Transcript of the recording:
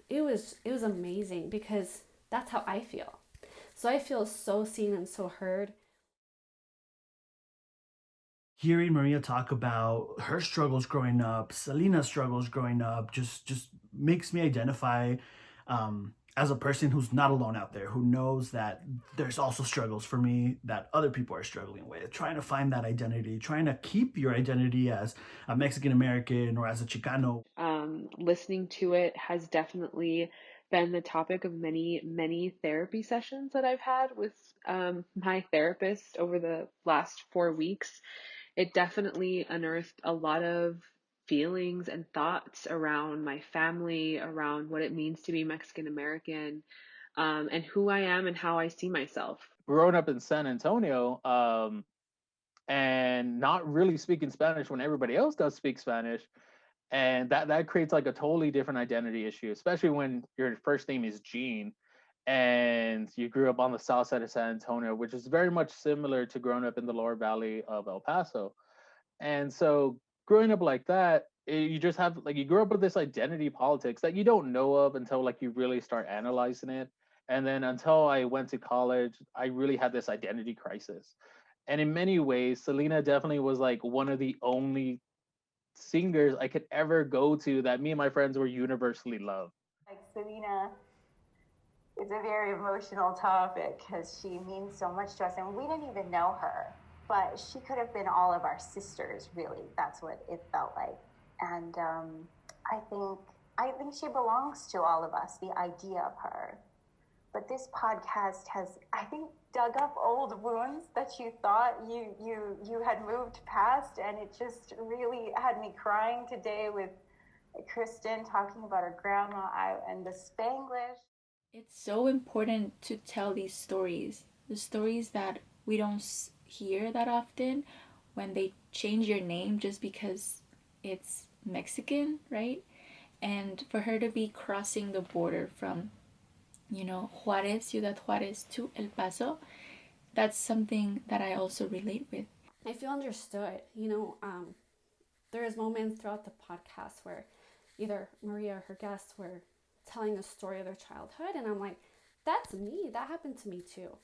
it was amazing because that's how I feel. So I feel so seen and so heard. Hearing Maria talk about her struggles growing up, Selena's struggles growing up, just makes me identify as a person who's not alone out there, who knows that there's also struggles for me that other people are struggling with. Trying to find that identity, trying to keep your identity as a Mexican American or as a Chicano. Listening to it has definitely been the topic of many, many therapy sessions that I've had with my therapist over the last 4 weeks. It definitely unearthed a lot of feelings and thoughts around my family, around what it means to be Mexican American, and who I am and how I see myself. Growing up in San Antonio, and not really speaking Spanish when everybody else does speak Spanish, and that creates like a totally different identity issue, especially when your first name is Gene, and you grew up on the south side of San Antonio, which is very much similar to growing up in the lower valley of El Paso. And so growing up like that, you just have like you grow up with this identity politics that you don't know of until like you really start analyzing it. And then until I went to college, I really had this identity crisis. And in many ways, Selena definitely was like one of the only singers I could ever go to that me and my friends were universally loved. Like Selena is a very emotional topic because she means so much to us, and we didn't even know her, but she could have been all of our sisters. Really, that's what it felt like. And I think I think she belongs to all of us. The idea of her. But this podcast has, I think, dug up old wounds that you thought you had moved past, and it just really had me crying today with Kristen talking about her grandma and the Spanglish. It's so important to tell these stories, the stories that we don't hear that often when they change your name just because it's Mexican, right? And for her to be crossing the border from, Juarez, Ciudad Juarez to El Paso, that's something that I also relate with. I feel understood. There's moments throughout the podcast where either Maria or her guests were telling a story of their childhood, and I'm like, that's me. That happened to me too.